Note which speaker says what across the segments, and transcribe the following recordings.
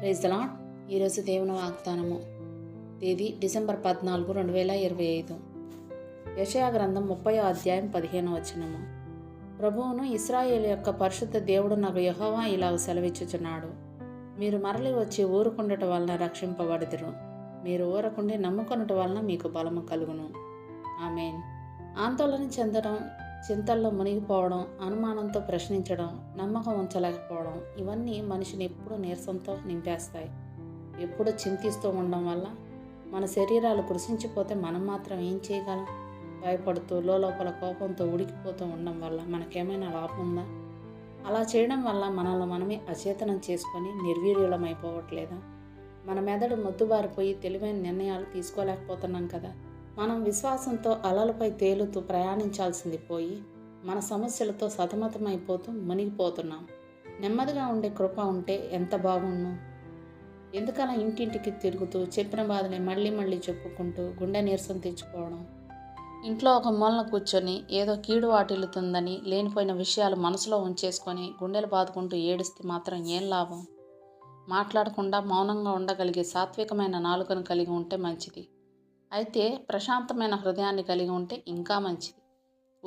Speaker 1: Praise the lord. ఈరోజు దేవుని వాగ్దానము. తేదీ డిసెంబర్ 14, 2025. యెషయా గ్రంథం 30వ అధ్యాయం 15వ వచనము. ప్రభువును ఇశ్రాయేలు యొక్క పరిశుద్ధ దేవుడునగు యెహోవా ఇలాగ సెలవిచ్చుచున్నాడు. మీరు మరలి వచ్చి ఊరుకుండట వలన రక్షింపబడుదురు. మీరు ఊరకుండి నమ్ముకొనుట వలన మీకు బలము కలుగును. ఆమేన్. ఆందోళన చెందడం, చింతల్లో మునిగిపోవడం, అనుమానంతో ప్రశ్నించడం, నమ్మకం ఉంచలేకపోవడం, ఇవన్నీ మనిషిని ఎప్పుడూ నీరసంతో నింపేస్తాయి. ఎప్పుడు చింతిస్తూ ఉండడం వల్ల మన శరీరాలు కృషించిపోతే మనం మాత్రం ఏం చేయగలం? భయపడుతూ లోపల కోపంతో ఉడికిపోతూ ఉండడం వల్ల మనకేమైనా లాభం ఉందా? అలా చేయడం వల్ల మనల్ని మనమే అచేతనం చేసుకొని నిర్వీర్యులమైపోవట్లేదా? మన మెదడు మొద్దుబారిపోయి తెలివైన నిర్ణయాలు తీసుకోలేకపోతున్నాం కదా. మనం విశ్వాసంతో అలలపై తేలుతూ ప్రయాణించాల్సింది పోయి మన సమస్యలతో సతమతమైపోతూ మునిగిపోతున్నాం. నెమ్మదిగా ఉండే కృప ఉంటే ఎంత బాగుండు. ఎందుకలా ఇంటింటికి తిరుగుతూ చెప్పిన బాధని మళ్ళీ చెప్పుకుంటూ గుండె నీరసం తెచ్చుకోవడం? ఇంట్లో ఒక మూలన కూర్చొని ఏదో కీడు వాటిల్లుతుందని లేనిపోయిన విషయాలు మనసులో ఉంచేసుకొని గుండెలు బాదుకుంటూ ఏడిస్తే మాత్రం ఏం లాభం? మాట్లాడకుండా మౌనంగా ఉండగలిగే సాత్వికమైన నాలుకను కలిగి ఉంటే మంచిది. అయితే ప్రశాంతమైన హృదయాన్ని కలిగి ఉంటే ఇంకా మంచిది.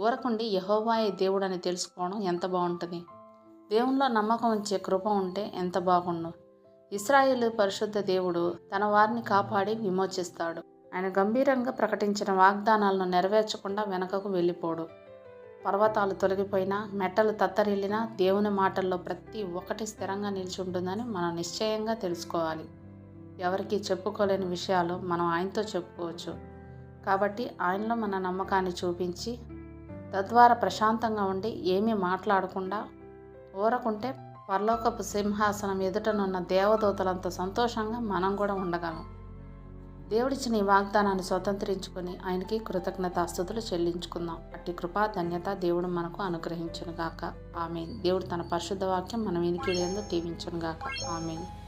Speaker 1: ఊరకుండి యెహోవాయే దేవుడని తెలుసుకోవడం ఎంత బాగుంటుంది. దేవునిలో నమ్మకం ఉంచే కృప ఉంటే ఎంత బాగుండు. ఇశ్రాయేలు పరిశుద్ధ దేవుడు తన వారిని కాపాడి విమోచిస్తాడు. ఆయన గంభీరంగా ప్రకటించిన వాగ్దానాలను నెరవేర్చకుండా వెనకకు వెళ్ళిపోడు. పర్వతాలు తొలగిపోయినా, మెట్టలు తత్తరిల్లినా దేవుని మాటల్లో ప్రతి ఒక్కటి స్థిరంగా నిలిచి ఉంటుందని మనం నిశ్చయంగా తెలుసుకోవాలి. ఎవరికి చెప్పుకోలేని విషయాలు మనం ఆయనతో చెప్పుకోవచ్చు. కాబట్టి ఆయనలో మన నమ్మకాన్ని చూపించి తద్వారా ప్రశాంతంగా ఉండి ఏమీ మాట్లాడకుండా ఊరకుంటే పరలోకపు సింహాసనం ఎదుటనున్న దేవదూతలంత సంతోషంగా మనం కూడా ఉండగలం. దేవుడిచ్చిన ఈ వాగ్దానాన్ని స్వతంత్రించుకొని ఆయనకి కృతజ్ఞతాస్తుతులు చెల్లించుకుందాం. అట్టి కృపా ధన్యత దేవుడు మనకు అనుగ్రహించును గాక. ఆమేన్. దేవుడు తన పరిశుద్ధ వాక్యం మన వినికిడి యందు దీవించును గాక. ఆమేన్.